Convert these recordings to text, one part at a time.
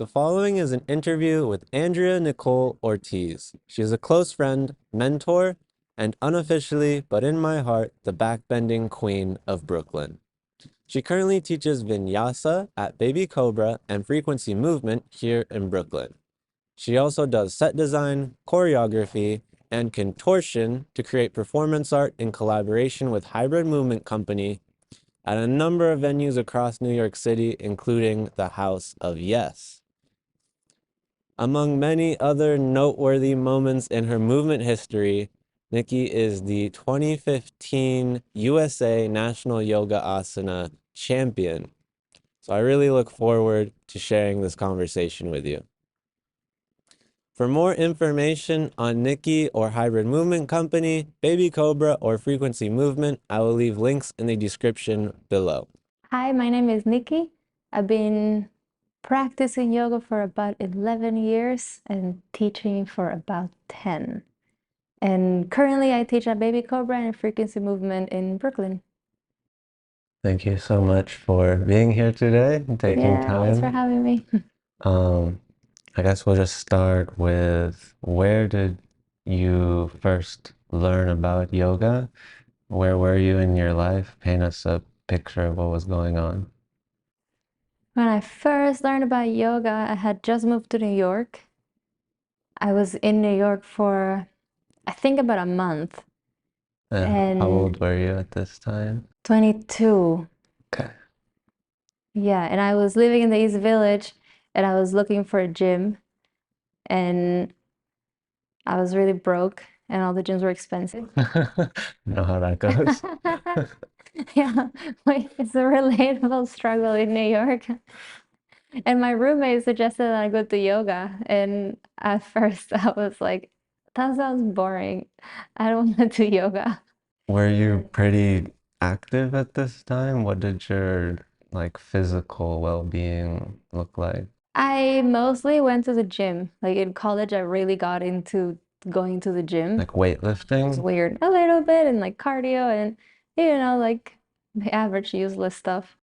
The following is an interview with Andrea Nicole Ortiz. She is a close friend, mentor, and unofficially, but in my heart, the backbending queen of Brooklyn. She currently teaches vinyasa at Baby Cobra and frequency movement here in Brooklyn. She also does set design, choreography, and contortion to create performance art in collaboration with Hybrid Movement Company at a number of venues across New York City, including the House of Yes. Among many other noteworthy moments in her movement history, Nikki is the 2015 USA National Yoga Asana champion. So I really look forward to sharing this conversation with you. For more information on Nikki or Hybrid Movement Company, Baby Cobra, or Frequency Movement, I will leave links in the description below. Hi, my name is Nikki. I've been practicing yoga for about 11 years and teaching for about 10. And currently I teach at Baby Cobra and Frequency Movement in Brooklyn. Thank you so much for being here today and taking Thanks for time. having me. I guess we'll just start with, where did you first learn about yoga? Where were you in your life? Paint us a picture of what was going on. When I first learned about yoga, I had just moved to New York. I was in New York for, I think, about a month. How old were you at this time? 22. Okay. Yeah, and I was living in the East Village and I was looking for a gym and I was really broke and all the gyms were expensive. Know how that goes. Yeah, it's a relatable struggle in New York. And my roommate suggested that I go to yoga. And at first I was like, that sounds boring. I don't want to do yoga. Were you pretty active at this time? What did your physical well-being look like? I mostly went to the gym. Like in college, I really got into going to the gym. Like It was weightlifting? weird. A little bit and like cardio and like the average useless stuff.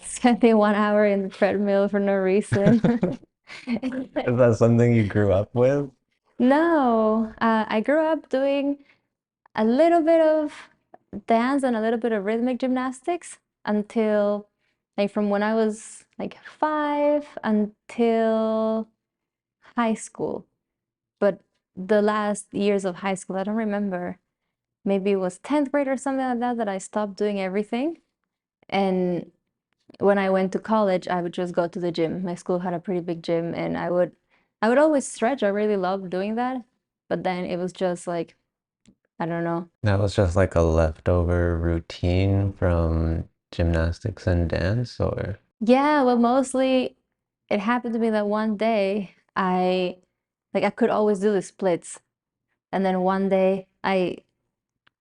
Spending 1 hour in the treadmill for no reason. Is that something you grew up with? No, I grew up doing a little bit of dance and a little bit of rhythmic gymnastics until like from when I was like 5 until high school. But the last years of high school, I don't remember. Maybe it was 10th grade or something like that that I stopped doing everything. And when I went to college, I would just go to the gym. My school had a pretty big gym and I would always stretch. I really loved doing that. But then it was just like, I don't know. That was just like a leftover routine from gymnastics and dance, or? Yeah, well, mostly it happened to me that one day I could always do the splits. And then one day I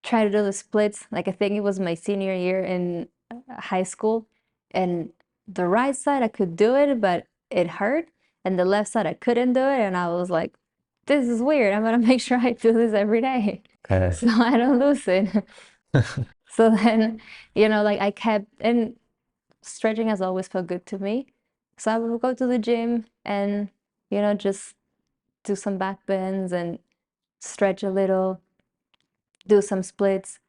tried to do the splits, like I think it was my senior year in high school, and the right side I could do it, but it hurt, and the left side I couldn't do it, and I was like, this is weird. I'm gonna make sure I do this every day Okay. so I don't lose it. So then, like I kept, and stretching has always felt good to me. So I would go to the gym and, just do some back bends and stretch a little, do some splits.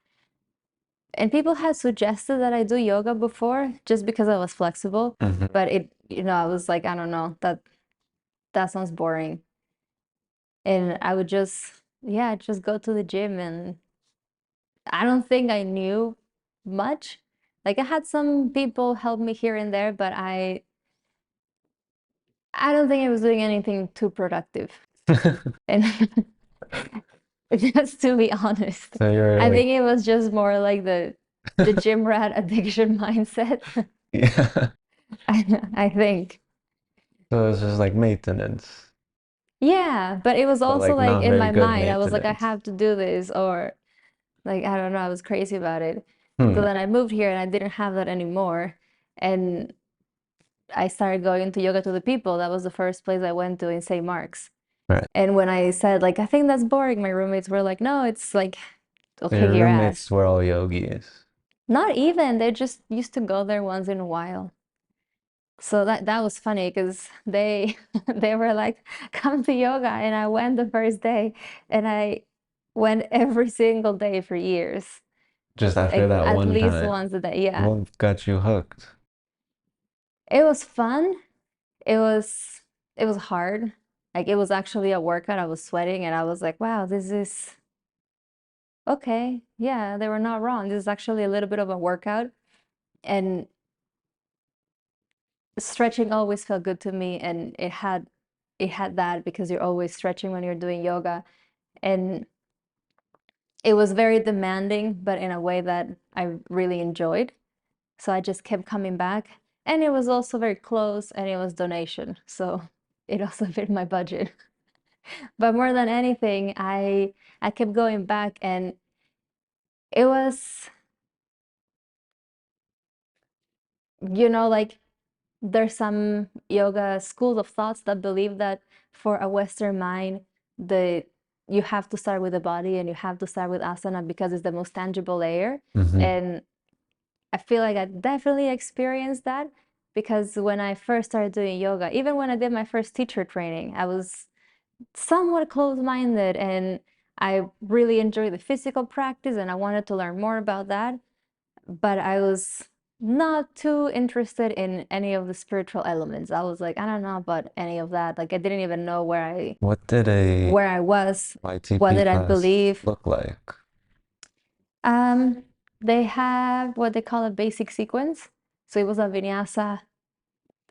And people had suggested that I do yoga before just because I was flexible, Mhm. but I was like, I don't know, that sounds boring. And I would just go to the gym and I don't think I knew much. Like I had some people help me here and there, but I don't think I was doing anything too productive. And just to be honest, So you're I like, think it was just more like the gym rat addiction mindset. yeah. I think. So it's just like maintenance, Yeah, but it was but also like like not in very my good mind, I was like, I maintenance. have to do this, or like, I don't know, I was crazy about it. So Hmm. then I moved here and I didn't have that anymore. And I started going to yoga to the people. That was the first place I went to in St. Mark's. Right. And when I said, like, I think that's boring, my roommates were like, no, it's like, it'll So kick your your roommates ass. were all yogis. Not even, they just used to go there once in a while. So that was funny because they they were like, come to yoga, and I went the first day, and I went every single day for years, Just after like that at one least time. once a day. Yeah, What got you hooked? it was fun. It was it was hard. Like it was actually a workout. I was sweating, and I was like, wow, this is okay. Yeah, they were not wrong. This is actually a little bit of a workout, and stretching always felt good to me, and it had that because you're always stretching when you're doing yoga, and it was very demanding, but in a way that I really enjoyed. So I just kept coming back, and it was also very close, and it was donation, so it also fit my budget. But more than anything, I kept going back, and it was, like there's some yoga schools of thoughts that believe that for a Western mind, the you have to start with the body and you have to start with asana because it's the most tangible layer. Hmm. And I feel like I definitely experienced that because when I first started doing yoga, even when I did my first teacher training, I was somewhat closed-minded and I really enjoyed the physical practice and I wanted to learn more about that, but I was not too interested in any of the spiritual elements. I was like, I don't know about any of that. Like I didn't even know where I What did a where I was, what YTP did I class believe. look like? Um, they have what they call a basic sequence. So it was a vinyasa,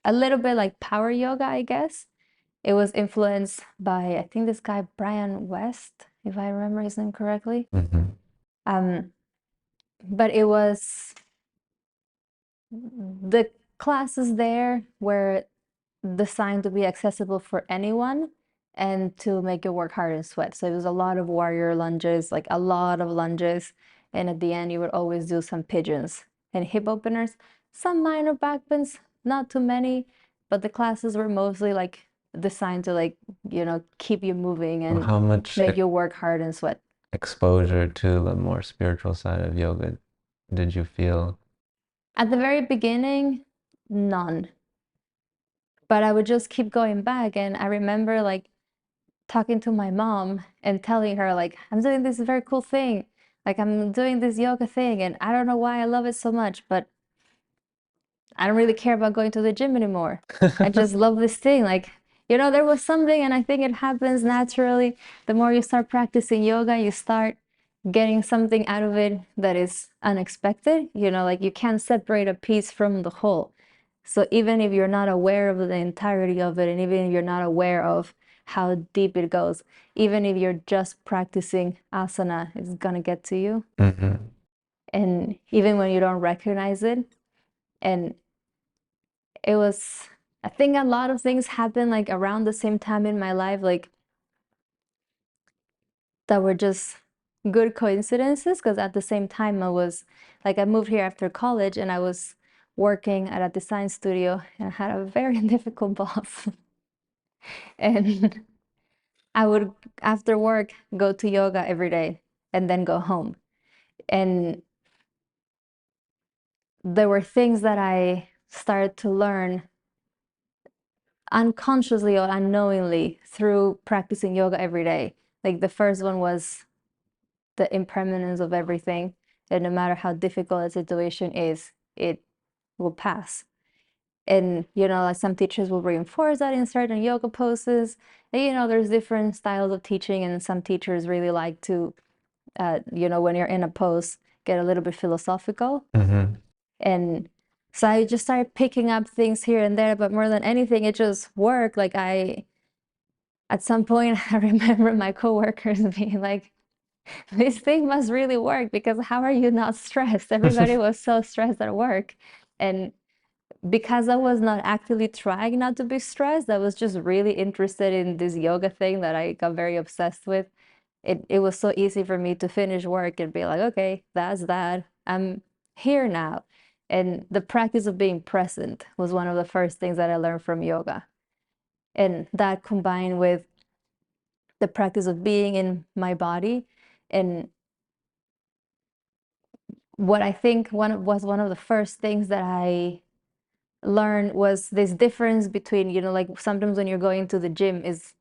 a little bit like power yoga, I guess. It was influenced by, I think this guy, Brian West, if I remember his name correctly. Hmm. Um, but it was the classes there were designed to be accessible for anyone and to make you work hard and sweat. So it was a lot of warrior lunges, like a lot of lunges. And at the end, you would always do some pigeons and hip openers, some minor back bends, not too many, but the classes were mostly like designed to like, keep you moving So and how much make you work hard and sweat. exposure to the more spiritual side of yoga did you feel? At the very beginning, none. But I would just keep going back. And I remember like talking to my mom and telling her like I'm doing this very cool thing, like I'm doing this yoga thing and I don't know why I love it so much, but I don't really care about going to the gym anymore. I just love this thing. Like, there was something, and I think it happens naturally. The more you start practicing yoga, you start getting something out of it that is unexpected. Like you can't separate a piece from the whole. So even if you're not aware of the entirety of it, and even if you're not aware of how deep it goes, even if you're just practicing asana, it's gonna get to you. Hmm. And even when you don't recognize it, and it was, I think a lot of things happened like around the same time in my life, like that were just good coincidences. Because at the same time, I moved here after college and I was working at a design studio and I had a very difficult boss. And I would, after work, go to yoga every day and then go home. And there were things that I started to learn unconsciously or unknowingly through practicing yoga every day. Like the first one was the impermanence of everything, and no matter how difficult a situation is, it will pass. And like some teachers will reinforce that in certain yoga poses. And, there's different styles of teaching, and some teachers really like to, when you're in a pose, get a little bit philosophical. Hmm. And so I just started picking up things here and there, but more than anything, it just worked. Like at some point, I remember my coworkers being like, this thing must really work because how are you not stressed? Everybody was so stressed at work. And because I was not actively trying not to be stressed, I was just really interested in this yoga thing that I got very obsessed with. It was so easy for me to finish work and be like, okay, that's that. I'm here now. And the practice of being present was one of the first things that I learned from yoga. And that combined with the practice of being in my body, and what I think was one of the first things that I learned was this difference between, like sometimes when you're going to the gym is,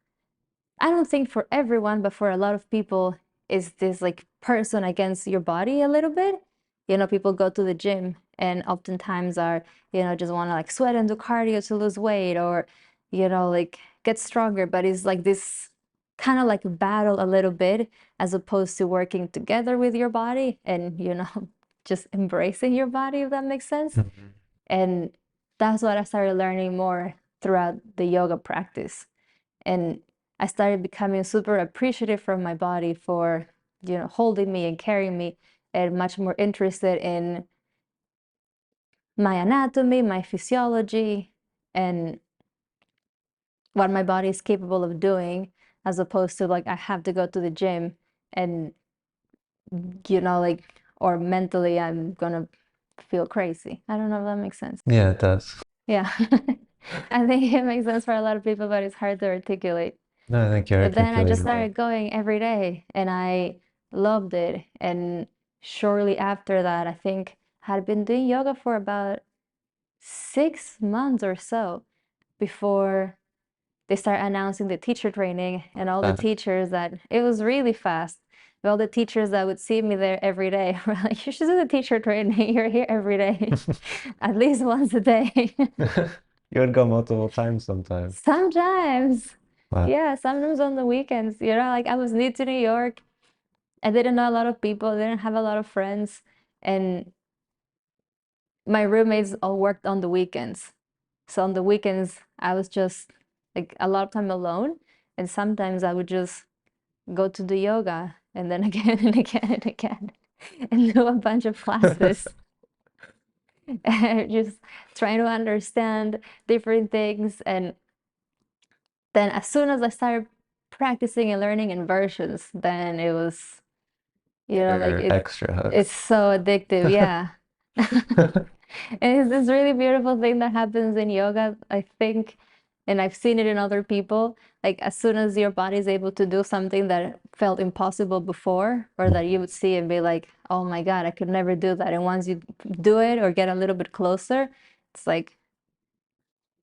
I don't think for everyone, but for a lot of people, is this like person against your body a little bit. People go to the gym and oftentimes are, just want to like sweat and do cardio to lose weight or, like get stronger. But it's like this kind of like battle a little bit as opposed to working together with your body and, just embracing your body, if that makes sense. Mhm. And that's what I started learning more throughout the yoga practice. And I started becoming super appreciative from my body for, holding me and carrying me, and much more interested in my anatomy, my physiology, and what my body is capable of doing, as opposed to like I have to go to the gym and, like, or mentally I'm gonna feel crazy. I don't know if that makes sense. Yeah, it does. Yeah. I think it makes sense for a lot of people, but it's hard to articulate. No, I think you But then I just articulated it. started going every day and I loved it. And shortly after that, I think I had been doing yoga for about 6 months or so before they start announcing the teacher training, and all the Uh, teachers that it was really fast. All the teachers that would see me there every day were like, you should do the teacher training. You're here every day, at least once a day. you would go multiple times sometimes. Sometimes. Wow. Yeah, sometimes on the weekends, like I was new to New York. I didn't know a lot of people, I didn't have a lot of friends, and my roommates all worked on the weekends. So on the weekends, I was just like a lot of time alone, and sometimes I would just go to the yoga and then again and again and again and do a bunch of classes and just trying to understand different things. And then as soon as I started practicing and learning inversions, then it was, like Extra it's hooks. so addictive, yeah. And it's this really beautiful thing that happens in yoga, I think, and I've seen it in other people. Like as soon as your body is able to do something that felt impossible before, or that you would see and be like, oh my God, I could never do that. And once you do it or get a little bit closer, it's like,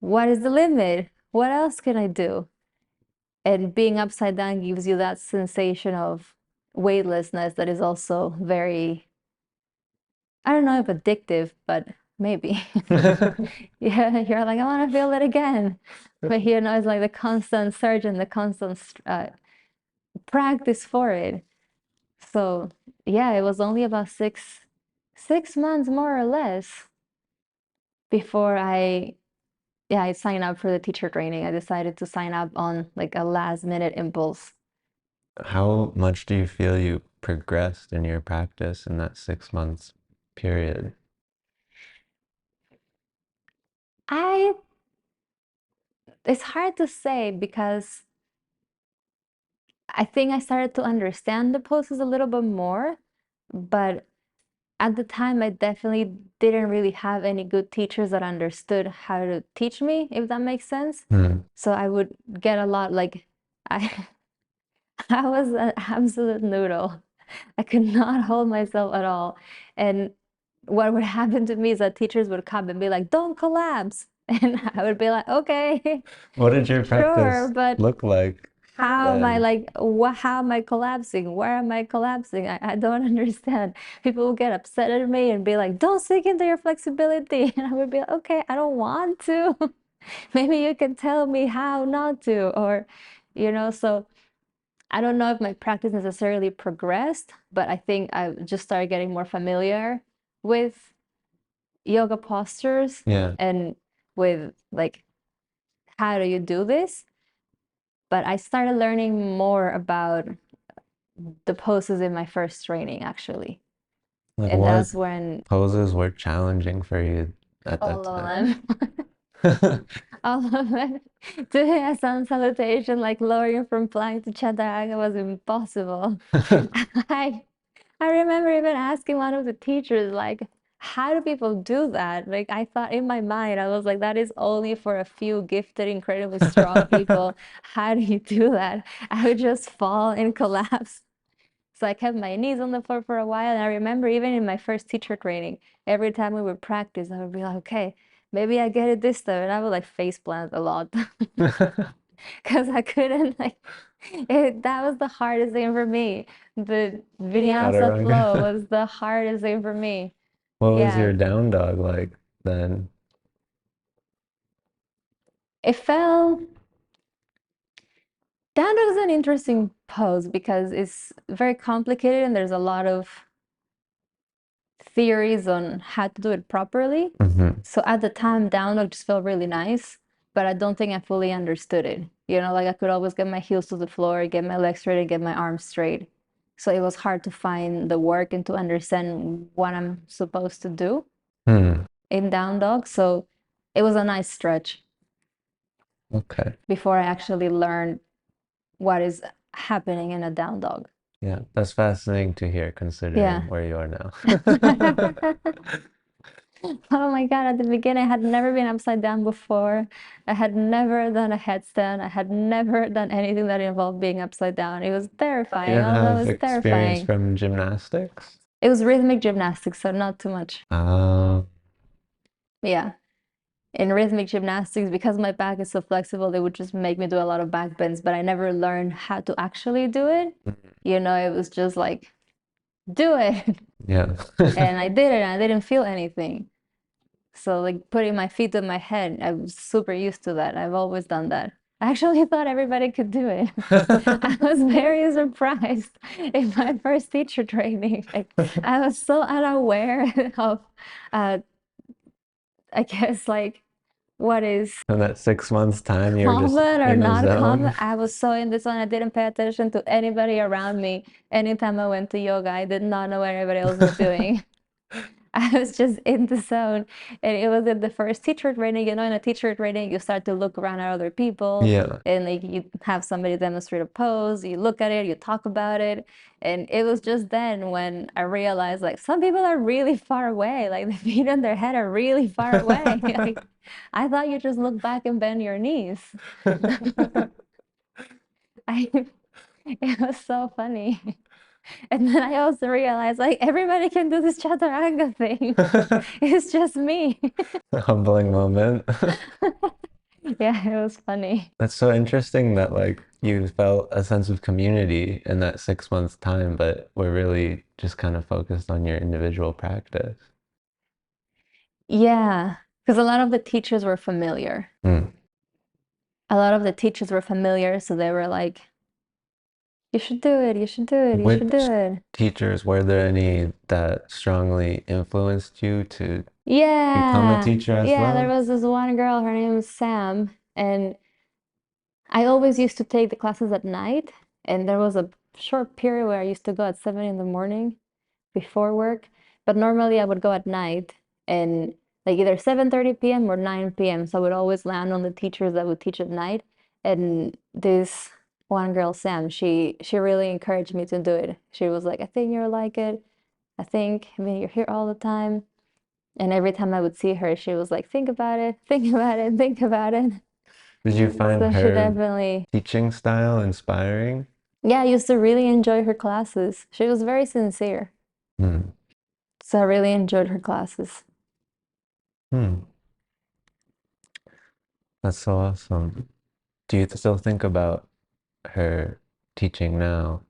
what is the limit? What else can I do? And being upside down gives you that sensation of weightlessness that is also very, I don't know if addictive, but maybe. Yeah, you're like, I want to feel it again. But it's like the constant surge and the constant practice for it. So yeah, it was only about six months more or less before I signed up for the teacher training. I decided to sign up on like a last minute impulse. How much do you feel you progressed in your practice in that 6 months period? I It's hard to say because I think I started to understand the poses a little bit more, but at the time I definitely didn't really have any good teachers that understood how to teach me, if that makes sense. Hmm. So I would get a lot like I I was an absolute noodle. I could not hold myself at all. And what would happen to me is that teachers would come and be like, don't collapse. And I would be like, okay, What did your sure, practice but look like how am I then? like, how am I collapsing? Where am I collapsing? I don't understand. People will get upset at me and be like, don't sink into your flexibility. And I would be like, okay, I don't want to. Maybe you can tell me how not to, or, so I don't know if my practice necessarily progressed, but I think I just started getting more familiar with yoga postures Yeah. and with like, how do you do this? But I started learning more about the poses in my first training, actually. Like And what that's when poses were challenging for you at that all of time? them, all of it, doing a sun salutation, like lowering from plank to chaturanga was impossible. I I remember even asking one of the teachers, like, how do people do that? Like, I thought in my mind, I was like, that is only for a few gifted, incredibly strong people. How do you do that? I would just fall and collapse. So I kept my knees on the floor for a while. And I remember even in my first teacher training, every time we would practice, I would be like, okay, maybe I get it this time. And I would like face plant a lot because I couldn't like that was the hardest thing for me. The vinyasa flow Chaturanga. was the hardest thing for me. What was Yeah, your down dog like then? it felt down dog is an interesting pose because it's very complicated and there's a lot of theories on how to do it properly. Hmm. So at the time, down dog just felt really nice, but I don't think I fully understood it. You know, like I could always get my heels to the floor, get my legs straight, and get my arms straight. So it was hard to find the work and to understand what I'm supposed to do Hmm. in down dog. So it was a nice stretch Okay. before I actually learned what is happening in a down dog. Yeah, that's fascinating to hear considering Yeah. where you are now. Oh my God, at the beginning, I had never been upside down before. I had never done a headstand. I had never done anything that involved being upside down. It was You terrifying. didn't Oh, that have was experience terrifying. from gymnastics? It was rhythmic gymnastics, so not too much. Uh, Yeah. In rhythmic gymnastics, because my back is so flexible, they would just make me do a lot of back bends, but I never learned how to actually do it. You know, it was just like, do it. yeah. And I did it, and I didn't feel anything. So like putting my feet on my head, I was super used to that. I've always done that. I actually thought everybody could do it. I was very surprised in my first teacher training. Like I was so unaware of I guess like what is In that 6 months time, you were just common or in a not common. zone. I was so in the zone. I didn't pay attention to anybody around me. Anytime I went to yoga, I did not know what everybody else was doing. I was just in the zone. And it was in the first teacher training. You know, in a teacher training, you start to look around at other people Yeah. and like you have somebody demonstrate a pose, you look at it, you talk about it. And it was just then when I realized like some people are really far away. Like the feet on their head are really far away. Like I thought you just look back and bend your knees. I it was so funny. And then I also realized like everybody can do this chaturanga thing. It's just me. Humbling moment. Yeah, it was funny. That's so interesting that like you felt a sense of community in that 6 months time, but we're really just kind of focused on your individual practice. Yeah, because a lot of the teachers were familiar. Hmm. A lot of the teachers were familiar, so they were like, you should do it, you should do it, you should do Which it. teachers, were there any that strongly influenced you to become a Yeah, teacher as yeah, there well? was this one girl, her name was Sam, and I always used to take the classes at night, and there was a short period where I used to go at 7 in the morning before work, but normally I would go at night and like either 7:30 p.m. or 9 p.m. So I would always land on the teachers that would teach at night. And this one girl, Sam, she really encouraged me to do it. She was like, I think you'll like it. I mean, you're here all the time. And every time I would see her, she was like, think about it, think about it, think about it. Did you find So she her definitely, teaching style inspiring? yeah, I used to really enjoy her classes. She was very sincere. Hmm. So I really enjoyed her classes. Hmm. That's so awesome. Do you still think about her teaching now?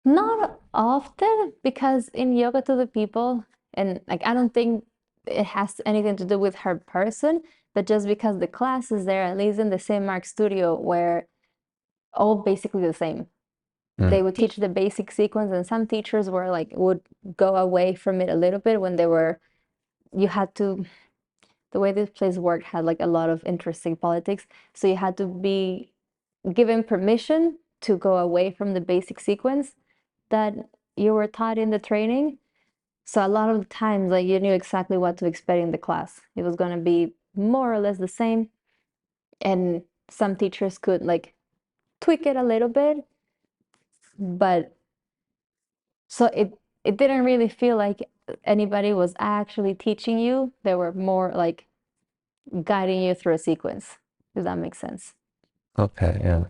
Not often because in yoga to the people, and like I don't think it has anything to do with her person, but just because the class is there, at least in the same Mark studio, where all basically the same. Hmm. They would teach the basic sequence, and some teachers were like would go away from it a little bit when they were you had to the way this place worked had like a lot of interesting politics, so you had to be given permission to go away from the basic sequence that you were taught in the training. So a lot of the times, like you knew exactly what to expect in the class. It was going to be more or less the same, and some teachers could like tweak it a little bit, but so it didn't really feel like anybody was actually teaching you. They were more like guiding you through a sequence, if that makes sense. Okay, yeah.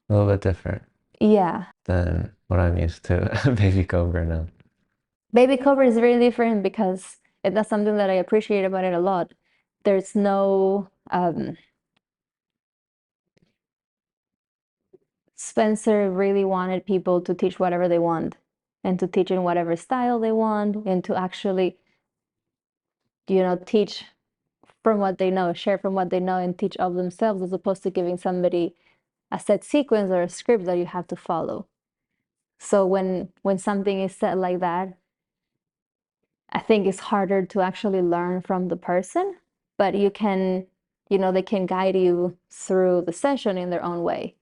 A little bit different Yeah. than what I'm used to. Baby Cobra now. Baby Cobra is very different because And that's something that I appreciate about it a lot. There's no Spencer really wanted people to teach whatever they want and to teach in whatever style they want and to actually, teach from what they know, share from what they know, and teach of themselves, as opposed to giving somebody a set sequence or a script that you have to follow. So when something is said like that, I think it's harder to actually learn from the person, but you can, they can guide you through the session in their own way,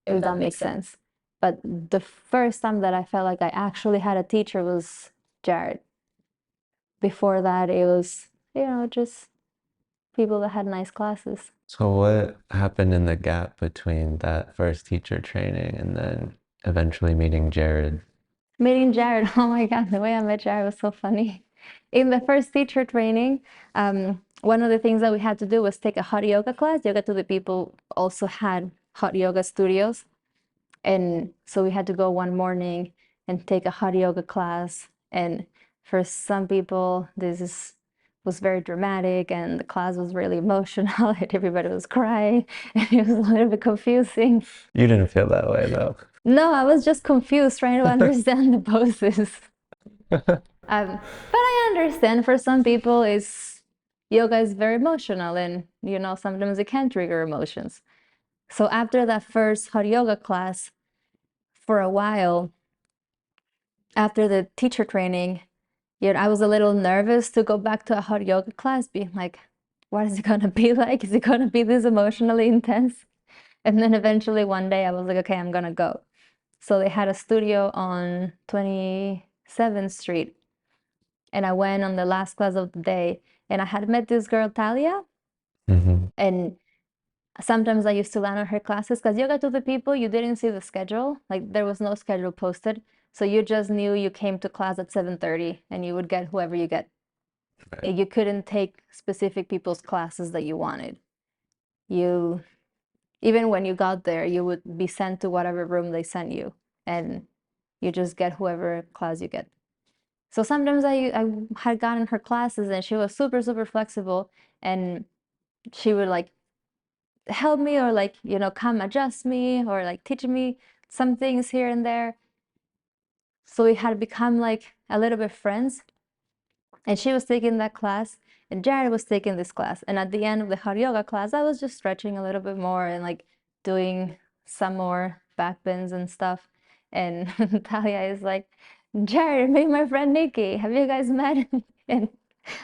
if that makes sense. But the first time that I felt like I actually had a teacher was Jared. Before that, it was, just people that had nice classes. So what happened in the gap between that first teacher training and then eventually meeting Jared? Meeting Jared, oh my God, the way I met Jared was so funny. In the first teacher training, one of the things that we had to do was take a hot yoga class. Yoga to the People also had hot yoga studios. And so we had to go one morning and take a hot yoga class. And for some people, was very dramatic, and the class was really emotional, and everybody was crying, and it was a little bit confusing. You didn't feel that way though. No, I was just confused trying to understand the poses. But I understand for some people, yoga is very emotional, and sometimes it can trigger emotions. So after that first hot yoga class, for a while, after the teacher training, I was a little nervous to go back to a hot yoga class, being like, what is it gonna be like? Is it gonna be this emotionally intense? And then eventually one day I was like, okay, I'm gonna go. So they had a studio on 27th Street. And I went on the last class of the day, and I had met this girl, Talia. Mm-hmm. And sometimes I used to land on her classes because Yoga to the People, you didn't see the schedule. Like there was no schedule posted. So you just knew you came to class at 7:30 and you would get whoever you get. Right. You couldn't take specific people's classes that you wanted. You, even when you got there, you would be sent to whatever room they sent you, and you just get whoever class you get. So sometimes I had gotten her classes, and she was super, super flexible, and she would like help me, or like, come adjust me, or like teach me some things here and there. So we had become like a little bit friends. And she was taking that class, and Jared was taking this class. And at the end of the hot yoga class, I was just stretching a little bit more and like doing some more back bends and stuff. And Talia is like, Jared, meet my friend Nikki. Have you guys met? And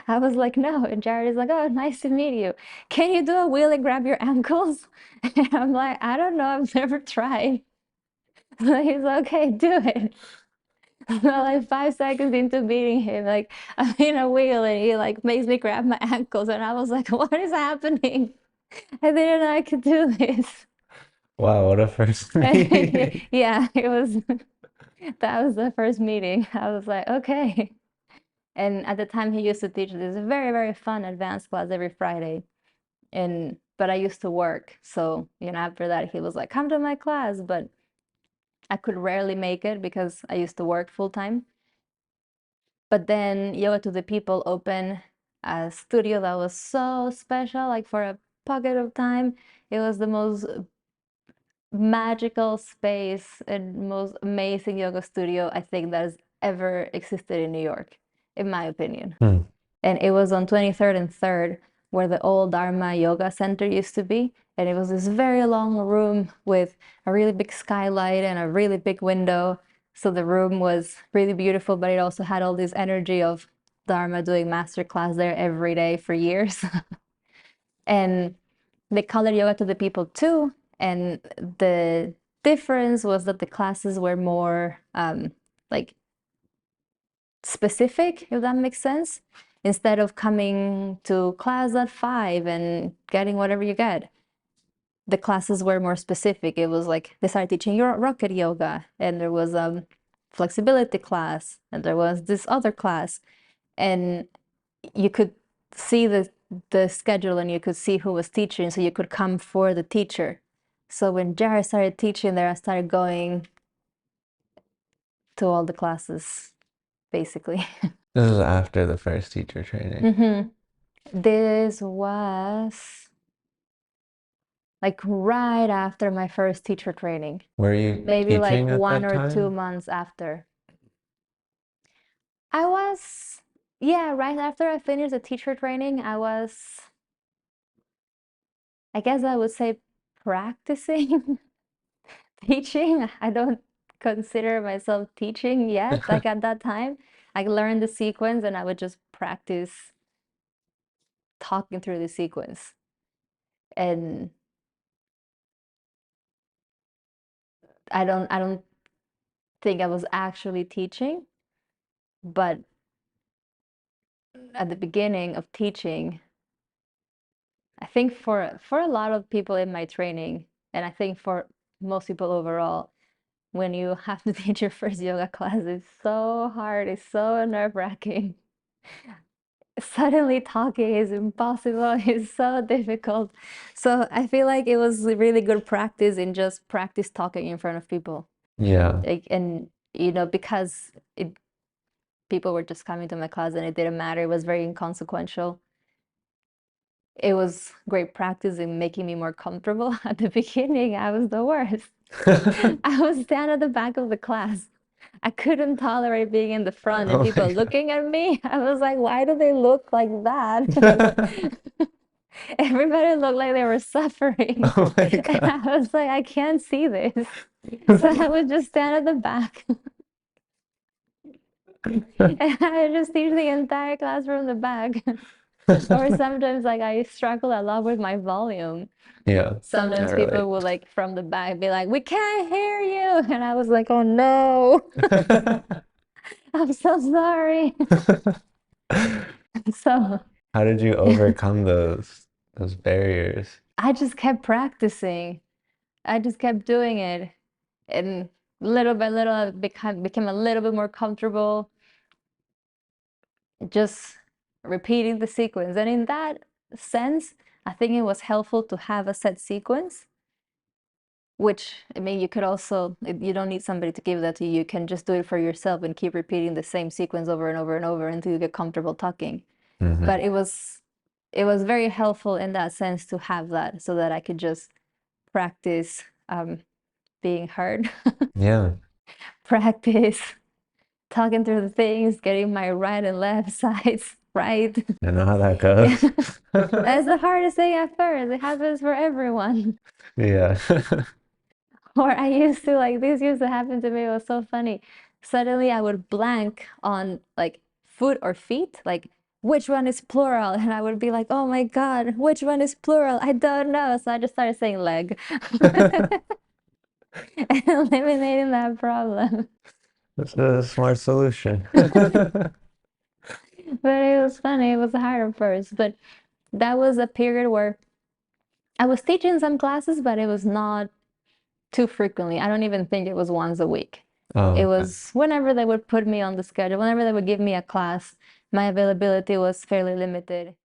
I was like, no. And Jared is like, oh, nice to meet you. Can you do a wheel and grab your ankles? And I'm like, I don't know. I've never tried. So he's like, okay, do it. Like 5 seconds into meeting him, like I'm in a wheel and he like makes me grab my ankles, and I was like, what is happening? I didn't know I could do this. Wow, what a first meeting. Yeah, that was the first meeting. I was like, okay. And at the time he used to teach this very, very fun advanced class every Friday. But I used to work. So, after that he was like, come to my class, but I could rarely make it because I used to work full time. But then Yoga to the People opened a studio that was so special, like for a pocket of time. It was the most magical space and most amazing yoga studio I think that has ever existed in New York, in my opinion. Hmm. And it was on 23rd and 3rd, where the old Dharma Yoga Center used to be. And it was this very long room with a really big skylight and a really big window. So the room was really beautiful, but it also had all this energy of Dharma doing master class there every day for years. And they called it Yoga to the People too. And the difference was that the classes were more like specific, if that makes sense. Instead of coming to class at 5 and getting whatever you get, the classes were more specific. It was like they started teaching your rocket yoga, and there was a flexibility class, and there was this other class, and you could see the schedule, and you could see who was teaching, so you could come for the teacher. So when Jared started teaching there, I started going to all the classes, basically. This is after the first teacher training. Mm-hmm. This was like right after my first teacher training. Were you Maybe like teaching at that 1 or 2 time? months after. I was, yeah, right after I finished the teacher training, I guess I would say practicing teaching. I don't consider myself teaching yet, like at that time. I learned the sequence and I would just practice talking through the sequence. And I don't think I was actually teaching, but at the beginning of teaching, I think for a lot of people in my training, and I think for most people overall, when you have to teach your first yoga class, it's so hard, it's so nerve-wracking. Suddenly talking is impossible, it's so difficult. So I feel like it was a really good practice in just practice talking in front of people. Yeah. Like, and because people were just coming to my class and it didn't matter, it was very inconsequential. It was great practice in making me more comfortable. At the beginning, I was the worst. I was down at the back of the class. I couldn't tolerate being in the front and Oh my people God. looking at me. I was like, why do they look like that? Everybody looked like they were suffering. Oh my And God. I was like, I can't see this. So I would just stand at the back. And I would just teach the entire class from the back. Or sometimes like I struggle a lot with my volume. Yeah, I Sometimes relate. people would like from the back be like, "We can't hear you," and I was like, "Oh no, I'm so sorry." So How did you overcome those barriers? I just kept practicing. I just kept doing it, and little by little, I became a little bit more comfortable, just repeating the sequence. And in that sense, I think it was helpful to have a set sequence. Which, I mean, you could also, you don't need somebody to give that to you. You can just do it for yourself and keep repeating the same sequence over and over and over until you get comfortable talking. Hmm. But it was very helpful in that sense to have that so that I could just practice being heard, Yeah, practice talking through the things, getting my right and left sides right. I know how that Yeah. goes. That's the hardest thing at first. It happens for everyone. Yeah. Or I used to like this used to happen to me. It was so funny. Suddenly I would blank on like foot or feet, like which one is plural? And I would be like, oh my God, which one is plural? I don't know. So I just started saying leg and eliminating that problem. That's a smart solution. But it was funny. It was hard at first, but that was a period where I was teaching some classes, but it was not too frequently. I don't even think it was once a week. Oh, It okay. was whenever they would put me on the schedule, whenever they would give me a class, my availability was fairly limited.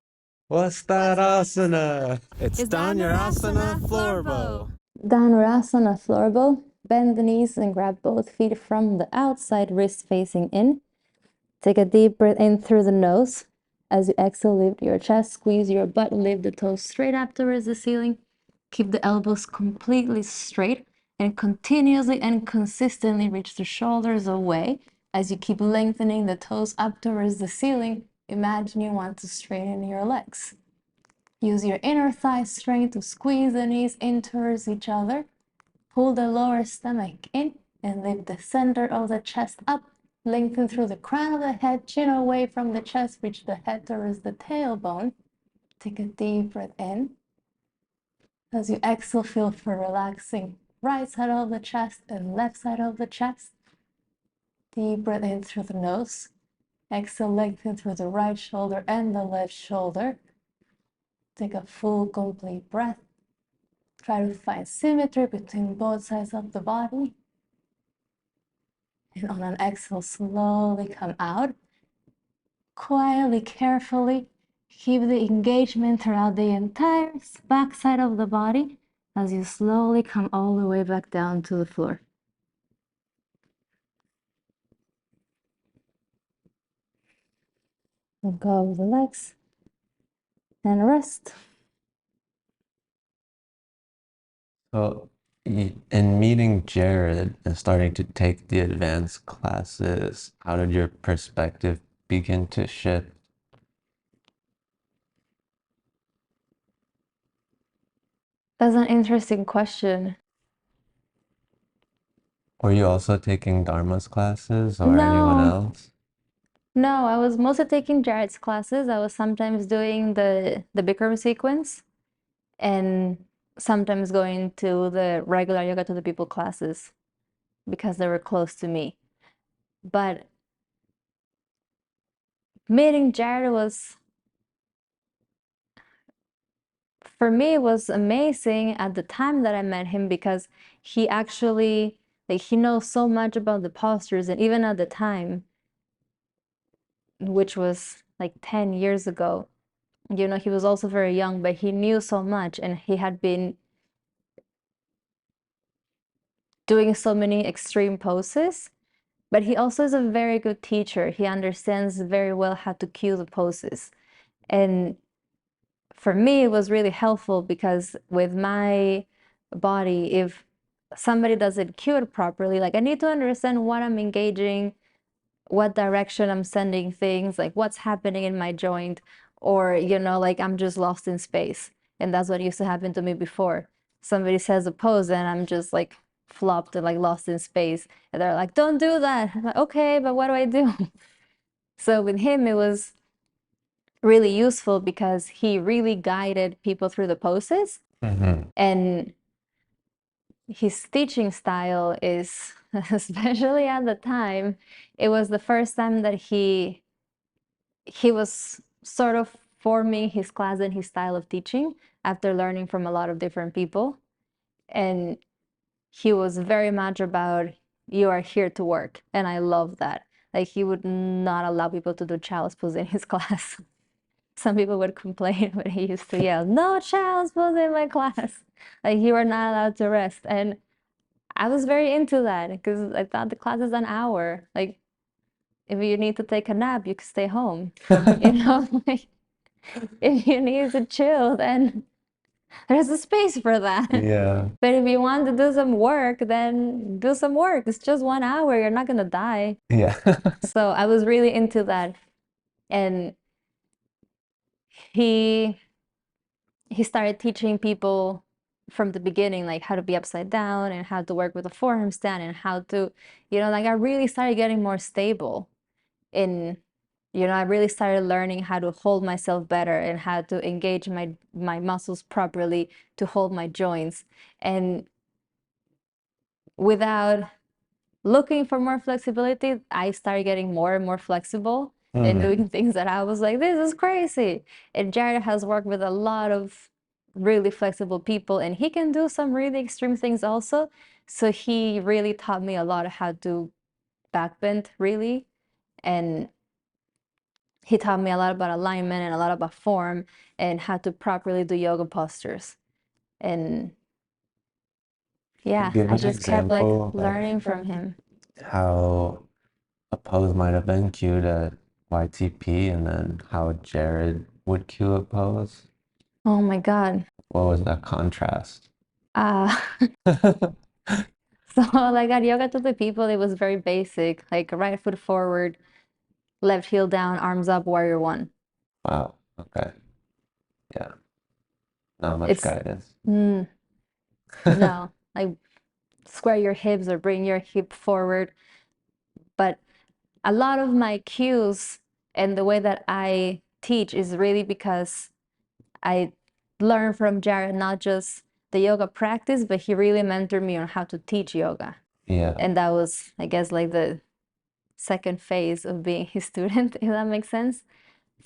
What's that asana? It's Dhanurasana floor bow. Dhanurasana floor bow. Bend the knees and grab both feet from the outside, wrist facing in. Take a deep breath in through the nose. As you exhale, lift your chest, squeeze your butt, lift the toes straight up towards the ceiling. Keep the elbows completely straight and continuously and consistently reach the shoulders away. As you keep lengthening the toes up towards the ceiling, imagine you want to straighten your legs. Use your inner thigh strength to squeeze the knees in towards each other. Pull the lower stomach in and lift the center of the chest up. Lengthen through the crown of the head, chin away from the chest, reach the head towards the tailbone. Take a deep breath in. As you exhale, feel for relaxing right side of the chest and left side of the chest. Deep breath in through the nose. Exhale, lengthen through the right shoulder and the left shoulder. Take a full, complete breath. Try to find symmetry between both sides of the body. And on an exhale, slowly come out. Quietly, carefully, keep the engagement throughout the entire back side of the body as you slowly come all the way back down to the floor. Let go of the legs and rest. So, in meeting Jared and starting to take the advanced classes, how did your perspective begin to shift? That's an interesting question. Were you also taking Dharma's classes or anyone No, else? no, I was mostly taking Jared's classes. I was sometimes doing the Bikram sequence and sometimes going to the regular yoga to the people classes because they were close to me. But meeting Jared was, for me, it was amazing at the time that I met him because he actually, like, he knows so much about the postures. And even at the time, which was like 10 years ago, you know, he was also very young, but he knew so much and he had been doing so many extreme poses. But he also is a very good teacher. He understands very well how to cue the poses. And for me, it was really helpful because with my body, if somebody doesn't cue it properly, like I need to understand what I'm engaging, what direction I'm sending things, like what's happening in my joint, or, you know, like I'm just lost in space. And that's what used to happen to me before. Somebody says a pose and I'm just like flopped and like lost in space. And they're like, don't do that. I'm like, okay, but what do I do? So with him, it was really useful because he really guided people through the poses. And his teaching style is, especially at the time, it was the first time that he was sort of forming his class and his style of teaching after learning from a lot of different people. And he was very much about, you are here to work. And I love that. Like he would not allow people to do child's pose in his class. Some people would complain, but he used to yell, no child's pose in my class. Like you are not allowed to rest. And I was very into that because I thought the class is an hour. Like if you need to take a nap, you can stay home. You know, like if you need to chill, then there's a space for that. Yeah. But if you want to do some work, then do some work. It's just 1 hour. You're not gonna die. Yeah. So I was really into that. And he started teaching people from the beginning, like how to be upside down and how to work with a forearm stand and how to, you know, like I really started getting more stable in, you know, I really started learning how to hold myself better and how to engage my muscles properly to hold my joints. And without looking for more flexibility, I started getting more and more flexible and doing things that I was like, this is crazy. And Jared has worked with a lot of really flexible people and he can do some really extreme things also. So he really taught me a lot of how to backbend really. And he taught me a lot about alignment and a lot about form and how to properly do yoga postures. And yeah, Give I an just kept like example learning from him. how a pose might have been cued at YTP and then how Jared would cue a pose. Oh my God. What was that contrast? Uh, so like at yoga to the people, it was very basic, like right foot forward, left heel down, arms up, warrior one. Wow. Okay. Yeah. Not much It's guidance. no, like square your hips or bring your hip forward. But a lot of my cues and the way that I teach is really because I learned from Jared not just the yoga practice, but he really mentored me on how to teach yoga. Yeah. And that was, I guess, like the second phase of being his student, if that makes sense.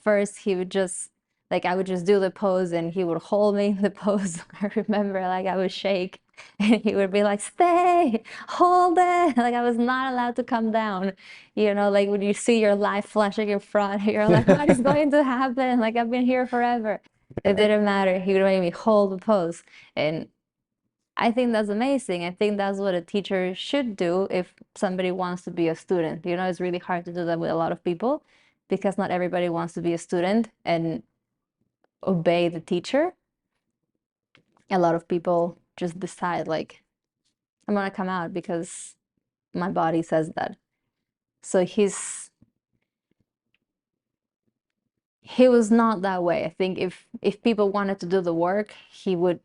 First, he would just, like, I would just do the pose and he would hold me in the pose. I remember, like, I would shake and he would be like, stay, hold it. Like, I was not allowed to come down. You know, like when you see your life flashing in front, you're like, what is going to happen? Like, I've been here forever. It didn't matter. He would make me hold the pose. And I think that's amazing. I think that's what a teacher should do if somebody wants to be a student. You know, it's really hard to do that with a lot of people. because not everybody wants to be a student and obey the teacher. A lot of people just decide like, I'm gonna come out because my body says that. So he was not that way. I think if people wanted to do the work, he would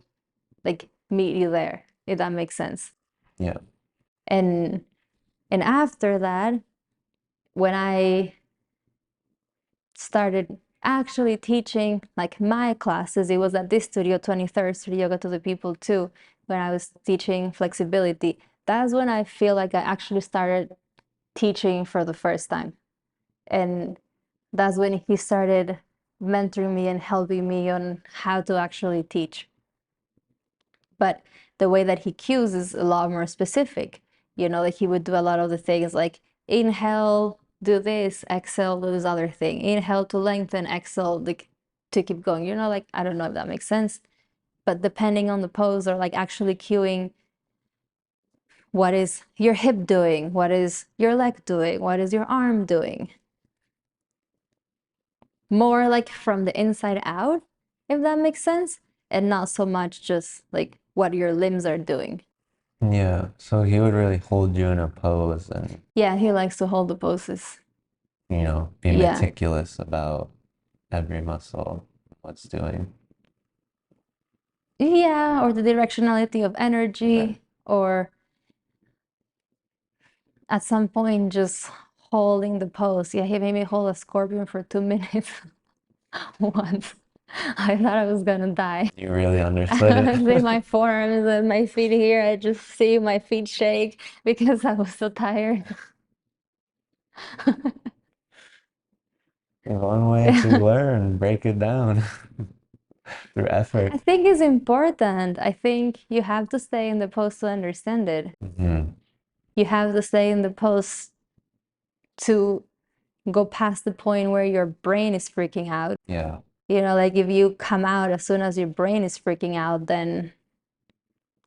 like meet you there, if that makes sense. Yeah. And after that, when I started actually teaching like my classes, it was at this studio, 23rd Studio Yoga to the People too, when I was teaching flexibility. That's when I feel like I actually started teaching for the first time. And that's when he started mentoring me and helping me on how to actually teach. But the way that he cues is a lot more specific. You know, like he would do a lot of the things like inhale, do this, exhale, do this other thing. Inhale to lengthen, exhale, like to keep going. You know, like I don't know if that makes sense. But depending on the pose or like actually cueing what is your hip doing, what is your leg doing, what is your arm doing. More like from the inside out, if that makes sense, and not so much just like what your limbs are doing. Yeah. So he would really hold you in a pose and, Yeah, he likes to hold the poses. be Yeah. meticulous about every muscle, what's doing. Yeah, or the directionality of energy, Right. or at some point just holding the pose. Yeah, he made me hold a scorpion for 2 minutes once. I thought I was gonna die. You really understood I see it. my forearms and my feet here. I just see my feet shake because I was so tired. One way to learn, break it down through effort. I think it's important. I think you have to stay in the pose to understand it. Hmm. You have to stay in the pose to go past the point where your brain is freaking out. Yeah. You know, like if you come out as soon as your brain is freaking out, then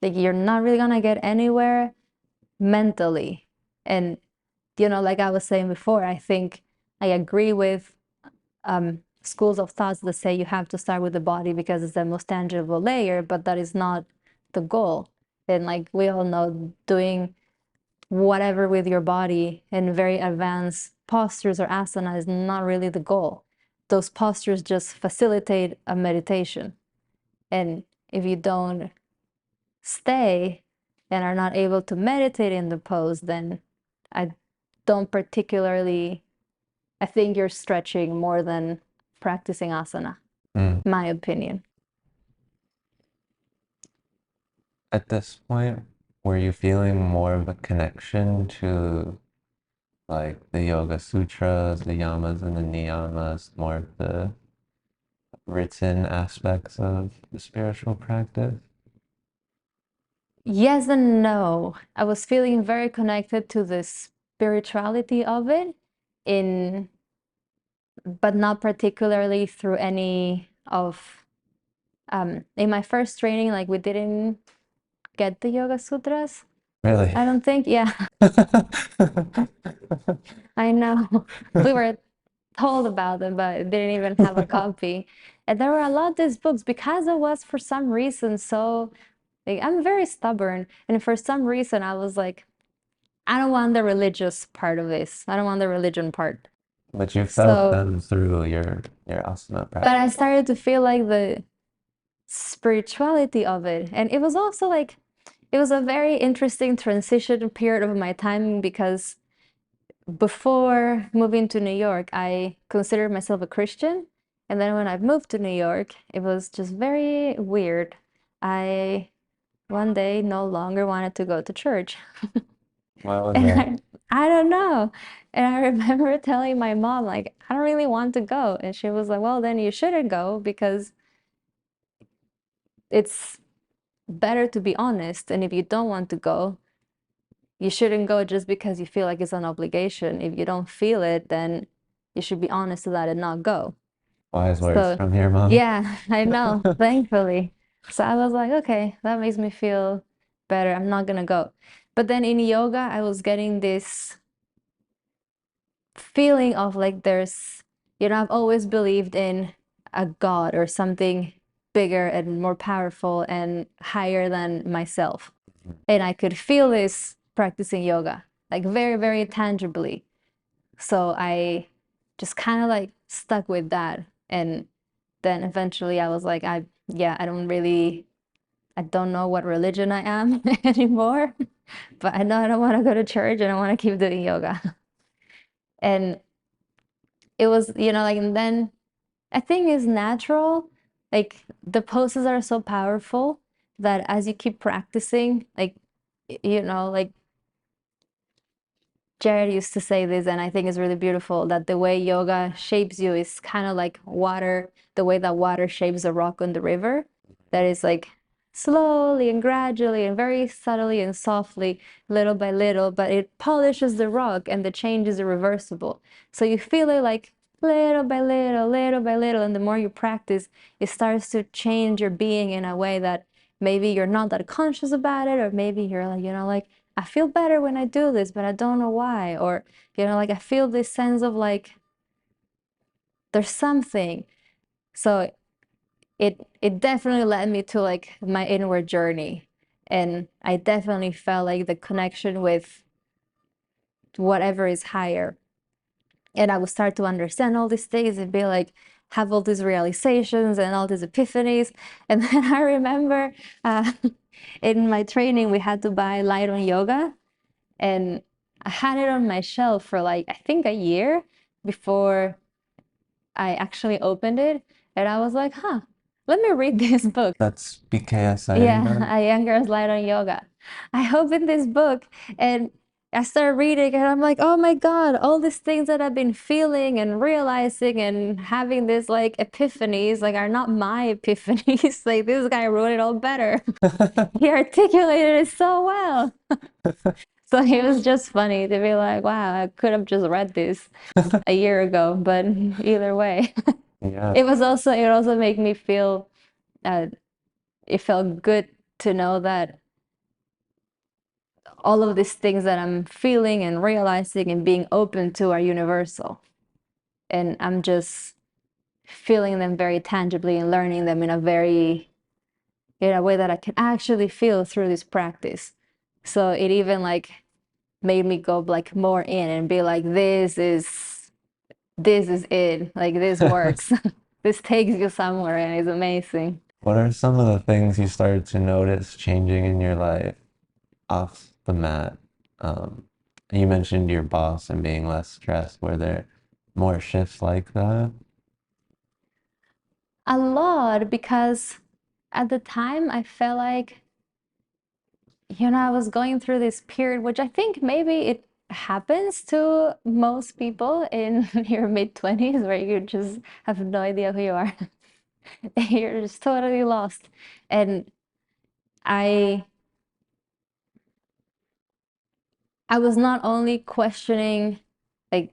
like you're not really gonna get anywhere mentally. And you know, like I was saying before, I think I agree with schools of thoughts that say you have to start with the body because it's the most tangible layer, but that is not the goal. And like we all know, doing whatever with your body in very advanced postures or asana is not really the goal. Those postures just facilitate a meditation. And if you don't stay and are not able to meditate in the pose, then I don't particularly, I think you're stretching more than practicing asana, Mm. my opinion. At this point, were you feeling more of a connection to like the Yoga Sutras, the yamas and the niyamas, more of the written aspects of the spiritual practice? Yes and no. I was feeling very connected to the spirituality of it in but not particularly through any of in my first training, like we didn't get the Yoga Sutras. Really? I don't think, yeah, I know. We were told about them, but didn't even have a copy. And there were a lot of these books because I was for some reason so like I'm very stubborn. And for some reason I was like, I don't want the religious part of this. I don't want the religion part. But you felt So, them through your asana but I practice. started to feel like the spirituality of it. And it was also like, it was a very interesting transition period of my time because before moving to New York, I considered myself a Christian. And then when I moved to New York, it was just very weird. I one day no longer wanted to go to church. Why was And that? I don't know. And I remember telling my mom, like, I don't really want to go. And she was like, well, then you shouldn't go because it's better to be honest. And if you don't want to go, you shouldn't go just because you feel like it's an obligation. If you don't feel it, then you should be honest to that and not go. Wise words So, from your mom. yeah, I know, thankfully. So I was like, okay, that makes me feel better. I'm not gonna go. But then in yoga, I was getting this feeling of like there's I've always believed in a God or something bigger and more powerful and higher than myself. And I could feel this practicing yoga, like very, very tangibly. So I just kind of like stuck with that. And then eventually I was like, I don't know what religion I am anymore, but I know I don't want to go to church and I want to keep doing yoga. And it was, like, and then I think it's natural. Like the poses are so powerful that as you keep practicing, like, like Jared used to say this, and I think it's really beautiful that the way yoga shapes you is kind of like water, the way that water shapes a rock on the river. That is like slowly and gradually and very subtly and softly, little by little, but it polishes the rock and the change is irreversible. So you feel it like little by little, and the more you practice, it starts to change your being in a way that maybe you're not that conscious about it, or maybe you're like, like, I feel better when I do this, but I don't know why. Or, like I feel this sense of like there's something. So it definitely led me to like my inward journey. And I definitely felt like the connection with whatever is higher. And I would start to understand all these things and be like, have all these realizations and all these epiphanies. And then I remember in my training, we had to buy light on yoga. And I had it on my shelf for like, I think a year before I actually opened it. And I was like, let me read this book. That's BKSI Yeah, yoga? A Young Girl's Light on Yoga. I opened this book and I started reading and I'm like, oh my God, all these things that I've been feeling and realizing and having this like epiphanies, like are not my epiphanies. Like this guy wrote it all better. He articulated it so well. So it was just funny to be like, wow, I could have just read this a year ago, but either way. Yeah. It also made me feel it felt good to know that all of these things that I'm feeling and realizing and being open to are universal. And I'm just feeling them very tangibly and learning them in a way that I can actually feel through this practice. So it even like made me go like more in and be like, this is it. Like this works. This takes you somewhere and it's amazing. What are some of the things you started to notice changing in your life off the mat? Um, you mentioned your boss and being less stressed. Were there more shifts like that? A lot, because at the time I felt like, I was going through this period, which I think maybe it happens to most people in your mid-20s, where you just have no idea who you are. You're just totally lost. And I I was not only questioning like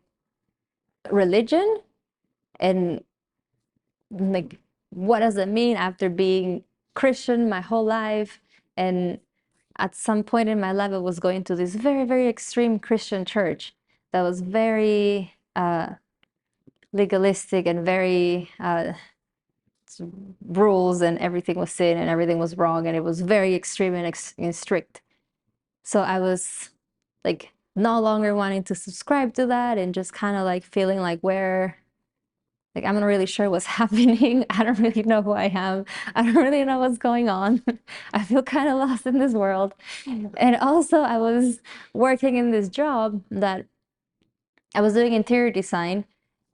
religion and like what does it mean after being Christian my whole life, and at some point in my life I was going to this very, very extreme Christian church that was very legalistic and very rules, and everything was sin and everything was wrong, and it was very extreme and strict. So I was like no longer wanting to subscribe to that and just kind of like feeling like like I'm not really sure what's happening. I don't really know who I am. I don't really know what's going on. I feel kind of lost in this world. And also I was working in this job that I was doing interior design.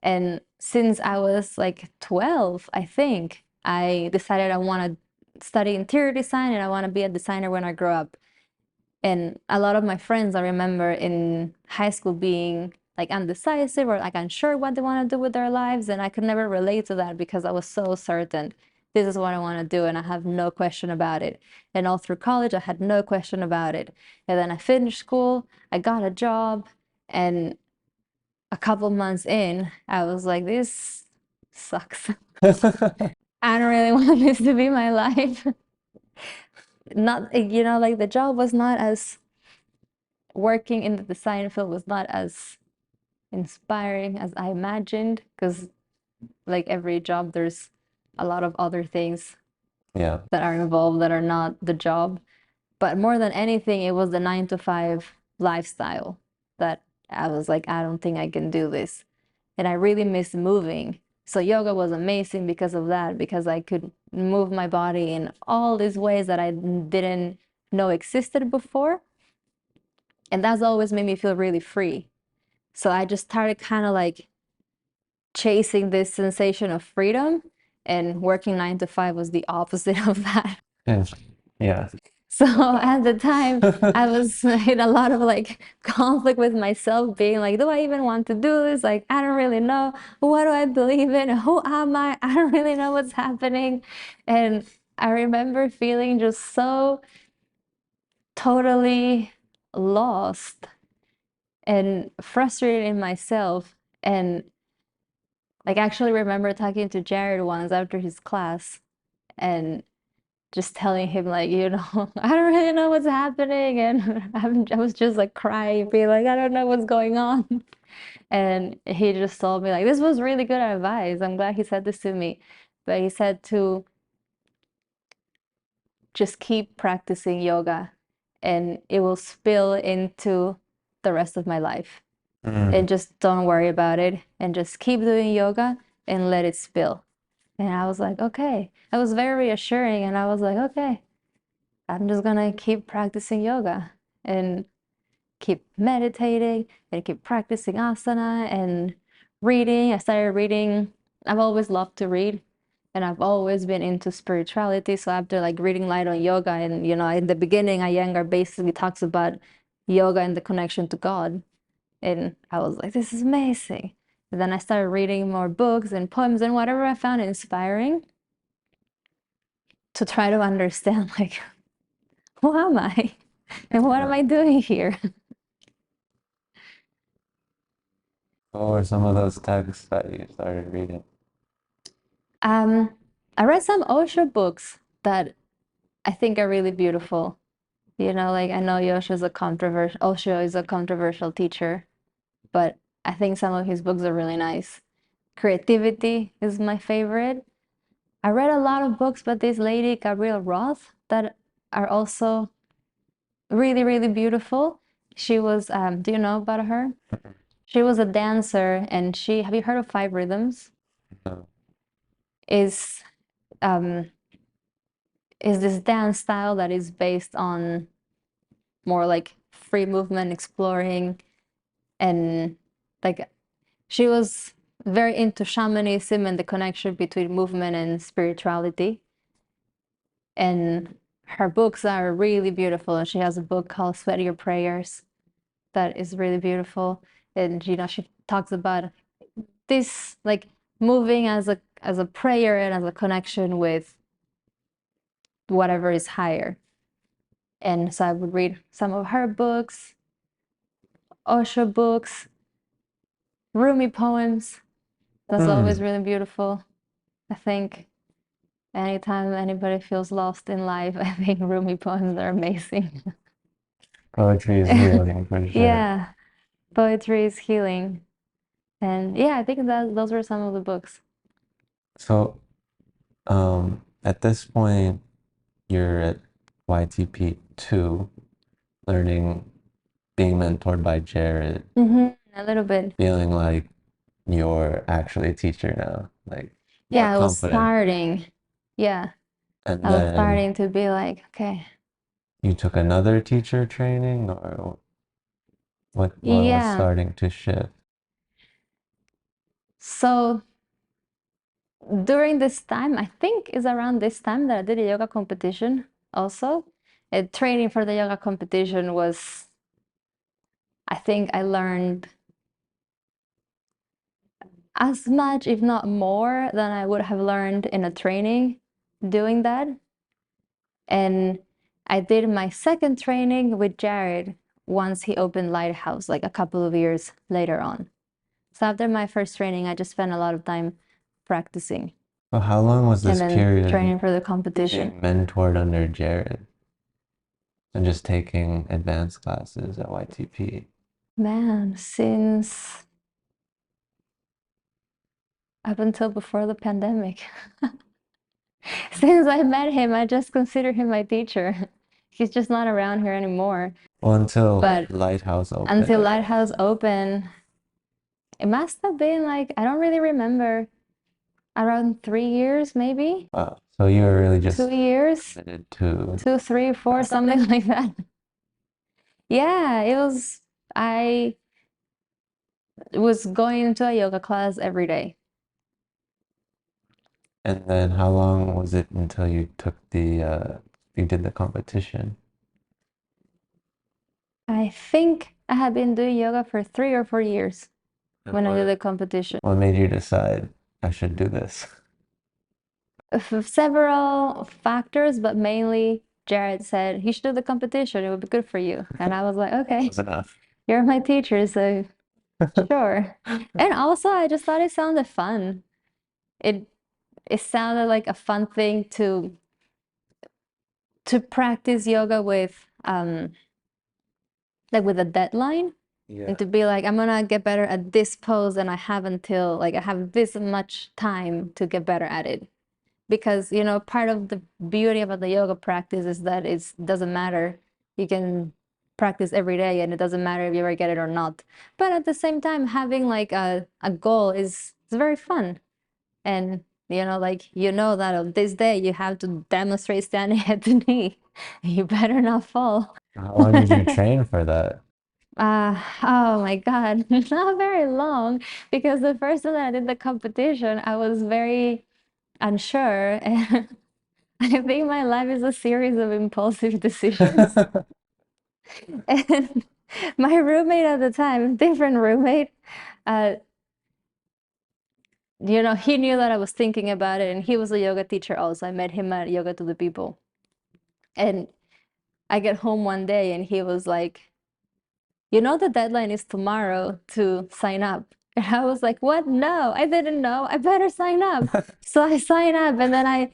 And since I was like 12, I think, I decided I want to study interior design and I want to be a designer when I grow up. And a lot of my friends, I remember in high school being like undecisive or like unsure what they want to do with their lives. And I could never relate to that because I was so certain this is what I want to do and I have no question about it. And all through college, I had no question about it. And then I finished school, I got a job, and a couple months in, I was like, this sucks. I don't really want this to be my life. Not, like the job was not as, working in the design field was not as inspiring as I imagined, because like every job, there's a lot of other things Yeah. that are involved that are not the job. But more than anything, it was the 9 to 5 lifestyle that I was like, I don't think I can do this. And I really miss moving. So yoga was amazing because of that, because I could move my body in all these ways that I didn't know existed before. And that's always made me feel really free. So I just started kind of like chasing this sensation of freedom, and working 9 to 5 was the opposite of that. Yes. Yeah. So at the time, I was in a lot of like conflict with myself, being like, do I even want to do this? Like, I don't really know. What do I believe in? Who am I? I don't really know what's happening. And I remember feeling just so totally lost and frustrated in myself. And like, actually remember talking to Jared once after his class and just telling him like, I don't really know what's happening, and I was just like crying, being like, I don't know what's going on. And he just told me like, this was really good advice. I'm glad he said this to me. But he said to just keep practicing yoga and it will spill into the rest of my life. And just don't worry about it and just keep doing yoga and let it spill. And I was like, okay. That was very reassuring. And I was like, okay, I'm just gonna keep practicing yoga and keep meditating and keep practicing asana and reading. I started reading. I've always loved to read and I've always been into spirituality. So after like reading Light on Yoga, and in the beginning, Iyengar basically talks about yoga and the connection to God. And I was like, this is amazing. And then I started reading more books and poems and whatever I found inspiring to try to understand like, who am I? And what am I doing here? What were some of those texts that you started reading? Um, I read some Osho books that I think are really beautiful. Like I know Osho is a controversial teacher, but I think some of his books are really nice. Creativity is my favorite. I read a lot of books by this lady, Gabrielle Roth, that are also really, really beautiful. She was, do you know about her? She was a dancer, and have you heard of Five Rhythms? No. Is um, is this dance style that is based on more like free movement, exploring, and like she was very into shamanism and the connection between movement and spirituality. And her books are really beautiful. And she has a book called Sweat Your Prayers that is really beautiful. And she talks about this like moving as a prayer and as a connection with whatever is higher. And so I would read some of her books, Osho books, Rumi poems. That's always really beautiful. I think anytime anybody feels lost in life, I think Rumi poems are amazing. Poetry is healing for sure. Yeah, poetry is healing. And yeah, I think that those were some of the books. So, at this point, you're at YTP 2, learning, being mentored by Jared, A little bit. feeling like you're actually a teacher now, like more Yeah, I was confident. starting. Yeah, And I was then starting to be like, okay, you took another teacher training, or what was yeah. starting to shift? So during this time, I think is around this time that I did a yoga competition also. Training for the yoga competition was, I think I learned as much, if not more, than I would have learned in a training doing that. And I did my second training with Jared once he opened Lighthouse, like a couple of years later on. So after my first training, I just spent a lot of time practicing Well, how long was and this then period training for the competition. being mentored under Jared and just taking advanced classes at YTP? Man, since up until before the pandemic. Since I met him, I just consider him my teacher. He's just not around here anymore. Well, until But Lighthouse opened. until Lighthouse opened, it must have been like, I don't really remember, around 3 years, maybe Wow. So you were really just 2 years, committed to 2, 3, 4, something like that. Yeah, I was going to a yoga class every day. And then how long was it until you took you did the competition? I think I had been doing yoga for 3 or 4 years And when I did the competition. what made you decide I should do this? Several factors, but mainly Jared said he should do the competition. It would be good for you. And I was like, okay, Was enough. you're my teacher, so sure. And also, I just thought it sounded fun. It it sounded like a fun thing to practice yoga with like with a deadline. Yeah. And to be like, I'm gonna get better at this pose and I have until like I have this much time to get better at it. Because, you know, part of the beauty about the yoga practice is that it doesn't matter. You can practice every day and it doesn't matter if you ever get it or not. But at the same time, having like a goal is very fun. And you know, like you know that on this day you have to demonstrate standing head to knee. You better not fall. How long did you train for that? Oh my God, not very long because the first time that I did the competition, I was very unsure. And I think my life is a series of impulsive decisions. And my roommate at the time, different roommate, uh, you know, he knew that I was thinking about it, and he was a yoga teacher also. I met him at Yoga to the People. And I get home one day and he was like, you know, the deadline is tomorrow to sign up. And I was like, what? No, I didn't know. I better sign up. So I sign up, and then I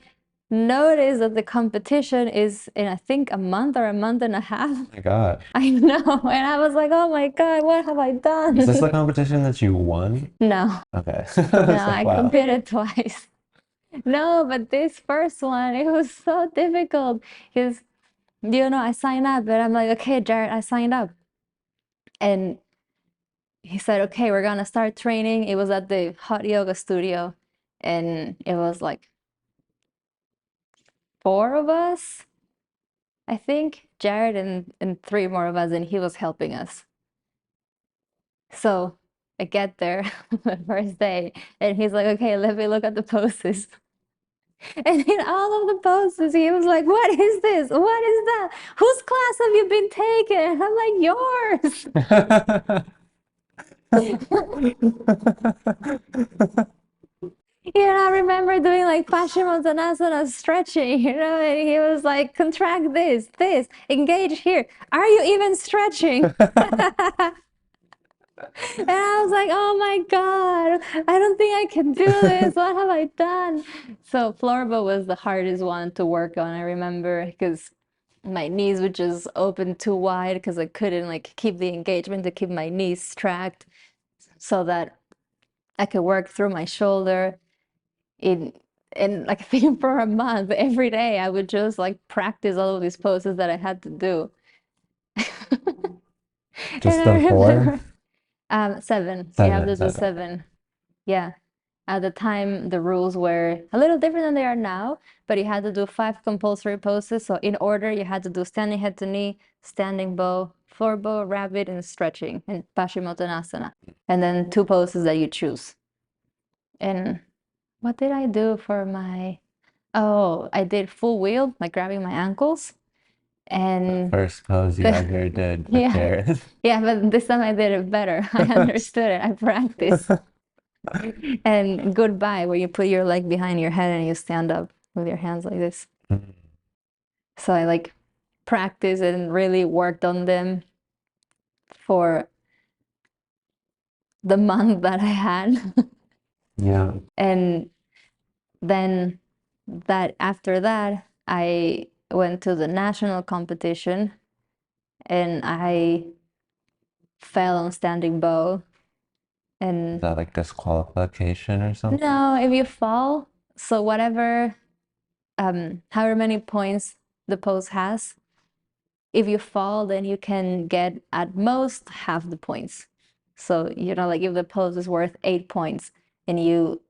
noticed that the competition is in, I think, a month or a month and a half. Oh my gosh. I know. And I was like, oh my God, what have I done? Is this the competition that you won? No, Okay. no, It's like, I wow. competed twice. No, but this first one, it was so difficult because, you know, I signed up and I'm like, okay, Jared, I signed up. And he said, okay, we're gonna start training. It was at the hot yoga studio, and it was like 4 of us, I think, Jared and 3 more of us, and he was helping us. So I get there the first day, and he's like, okay, let me look at the poses. And in all of the poses, he was like, what is this? What is that? Whose class have you been taking? I'm like, yours. You know, I remember doing like Paschimottanasana stretching, you know, and he was like, contract this, engage here. Are you even stretching? And I was like, oh my God, I don't think I can do this. What have I done? So Florbo was the hardest one to work on, I remember, because my knees would just open too wide because I couldn't like keep the engagement to keep my knees tracked so that I could work through my shoulder. In and like I think for a month, every day I would just like practice all of these poses that I had to do. Just And I the four? remember 7. You have to do Seven. 7. Yeah. At the time, the rules were a little different than they are now, but you had to do 5 compulsory poses. So in order, you had to do standing head to knee, standing bow, floor bow, rabbit, and stretching, and Paschimottanasana. And then 2 poses that you choose. And what did I do for my... Oh, I did full wheel, like grabbing my ankles. And First pose you ever did with yeah, Jared. yeah, but this time I did it better. I understood it. I practiced. And goodbye, where you put your leg behind your head and you stand up with your hands like this. So I like practiced and really worked on them for the month that I had. Yeah. And then after that, I went to the national competition and I fell on standing bow Is And that like disqualification or something? no, if you fall, so whatever, however many points the pose has, if you fall, then you can get at most half the points. So, like if the pose is worth 8 points and you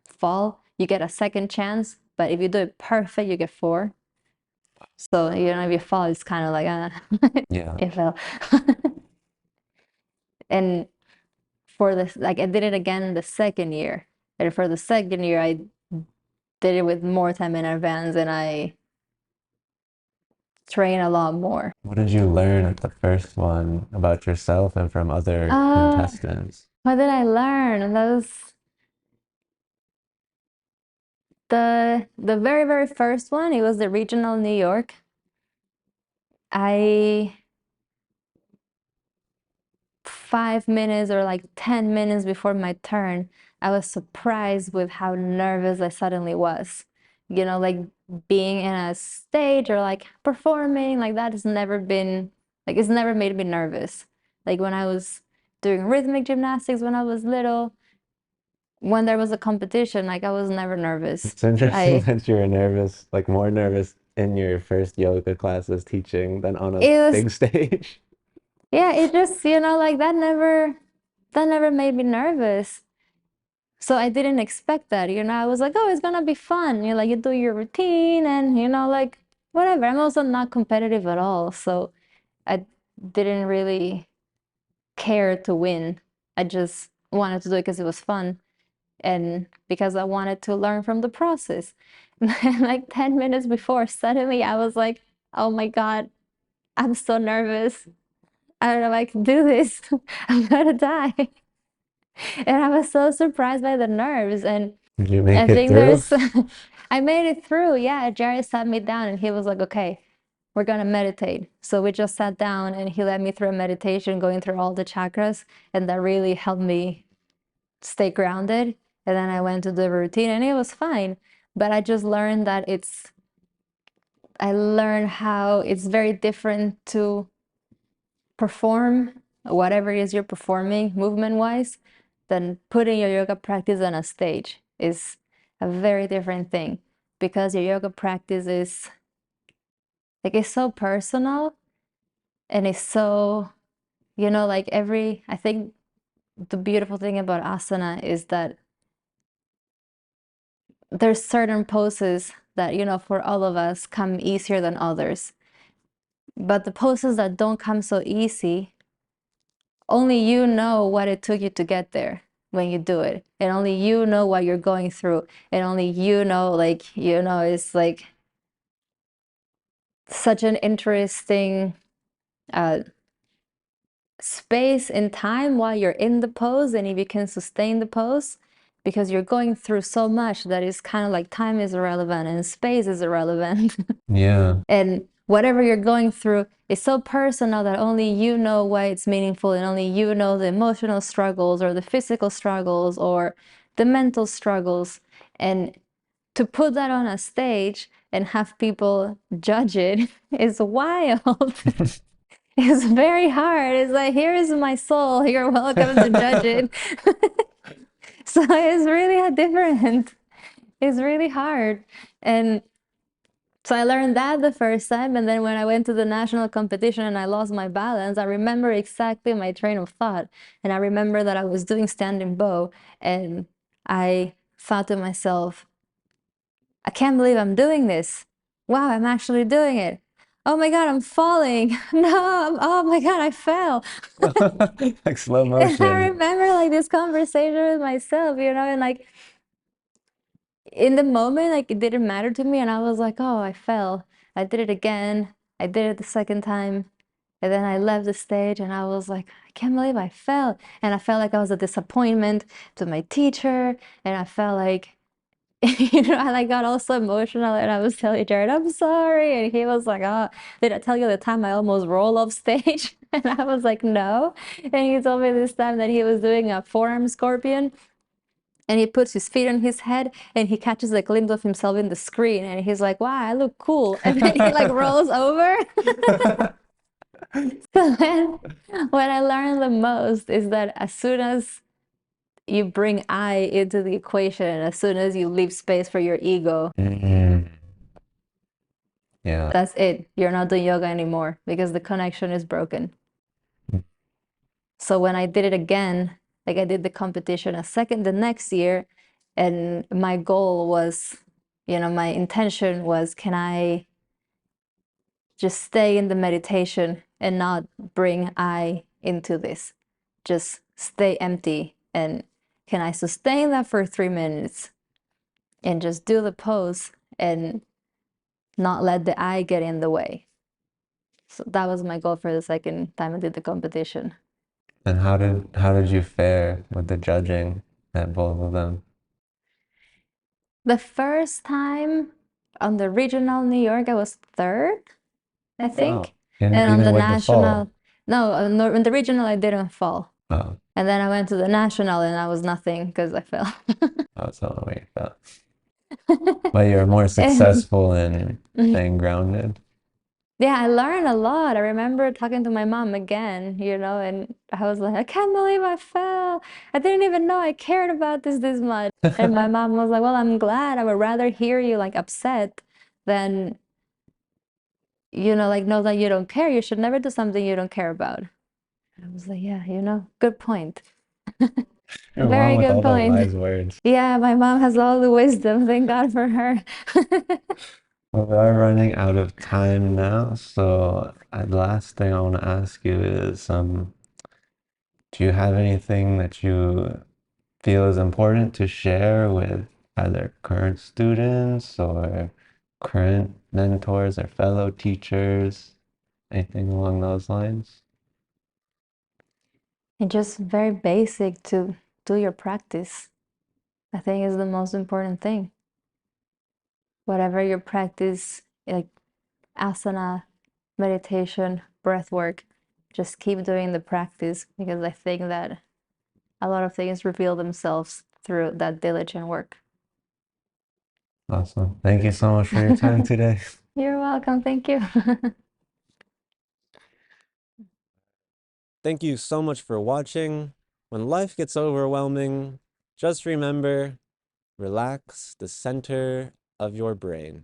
fall, you get a second chance. But if you do it perfect, you get four. So, if you fall, it's kind of like, Yeah. it fell. And for this, like I did it again the second year. And for the second year, I did it with more time in advance and I train a lot more. What did you learn at the first one about yourself and from other Uh, contestants? what did I learn? That was the very, very first one. It was the regional New York. I 5 minutes or like 10 minutes before my turn, I was surprised with how nervous I suddenly was. Like being in a stage or like performing, like that has never been, like, it's never made me nervous. Like when I was doing rhythmic gymnastics when I was little, when there was a competition, like I was never nervous. It's interesting I, that you were nervous, like more nervous in your first yoga classes teaching than on a it was, big stage. yeah, it just, like that never made me nervous. So I didn't expect that, I was like, oh, it's gonna be fun. Like you do your routine and like whatever. I'm also not competitive at all, so I didn't really care to win. I just wanted to do it because it was fun and because I wanted to learn from the process. And like 10 minutes before, suddenly I was like, oh my God, I'm so nervous. I don't know if I can do this. I'm gonna die. And I was so surprised by the nerves. And Did you I make it think through? I made it through. Yeah, Jerry sat me down and he was like, okay, we're gonna meditate. So we just sat down and he led me through a meditation, going through all the chakras, and that really helped me stay grounded. And then I went to the routine and it was fine. But I just learned that I learned how it's very different to perform whatever it is you're performing movement wise than putting your yoga practice on a stage is a very different thing because your yoga practice is like it's so personal and it's so like I think the beautiful thing about asana is that there's certain poses that for all of us come easier than others, but the poses that don't come so easy, only you know what it took you to get there when you do it, and only you know what you're going through, and only like it's like such an interesting uh space and time while you're in the pose, and if you can sustain the pose, because you're going through so much that it's kind of like time is irrelevant and space is irrelevant. Yeah. And whatever you're going through is so personal that only you know why it's meaningful, and only you know the emotional struggles or the physical struggles or the mental struggles. And to put that on a stage and have people judge it is wild. It's very hard. It's like, here is my soul. You're welcome to judge it. So it's really it's really hard. And so I learned that the first time, and then when I went to the national competition and I lost my balance, I remember exactly my train of thought. And I remember that I was doing standing bow, and I thought to myself, I can't believe I'm doing this. Wow, I'm actually doing it. Oh my God, I'm falling. No, oh my God, I fell. Like slow And I motion. remember like this conversation with myself, and like in the moment, like it didn't matter to me, and I was like, oh, I fell. I did it again. I did it the second time. And then I left the stage and I was like, I can't believe I fell. And I felt like I was a disappointment to my teacher. And I felt like, I like got all so emotional and I was telling Jared, I'm sorry. And he was like, oh, did I tell you the time I almost rolled off stage? And I was like, no. And he told me this time that he was doing a forearm scorpion and he puts his feet on his head and he catches a glimpse of himself in the screen and he's like, wow, I look cool. And then he like rolls over. So then what I learned the most is that as soon as you bring I into the equation as soon as you leave space for your ego. Yeah. That's it. You're not doing yoga anymore because the connection is broken. So when I did it again, like I did the competition the next year, and my goal was, my intention was, can I just stay in the meditation and not bring I into this? Just stay empty. And can I sustain that for 3 minutes and just do the pose and not let the I get in the way? So that was my goal for the second time I did the competition. And how did you fare with the judging at both of them? The first time on the regional New York, I was third, I think. And And on even the with the fall. national, no, on the regional, I didn't fall. Oh, And then I went to the national and I was nothing because I fell. I was the way you felt. But you're more And successful in staying grounded. yeah, I learned a lot. I remember talking to my mom again, and I was like, I can't believe I fell. I didn't even know I cared about this much. And my mom was like, well, I'm glad. I would rather hear you like upset than, like know that you don't care. You should never do something you don't care about. I was like, yeah, good point. Your mom Very with good all the point. wise words. Yeah, my mom has all the wisdom. Thank God for her. Well, we are running out of time now, so the last thing I want to ask you is, do you have anything that you feel is important to share with either current students or current mentors or fellow teachers? Anything along those lines? And just very basic to do your practice, I think is the most important thing. Whatever your practice, like asana, meditation, breath work, just keep doing the practice because I think that a lot of things reveal themselves through that diligent work. Awesome. Thank you so much for your time today. You're welcome. Thank you. Thank you so much for watching. When life gets overwhelming, just remember, relax the center of your brain.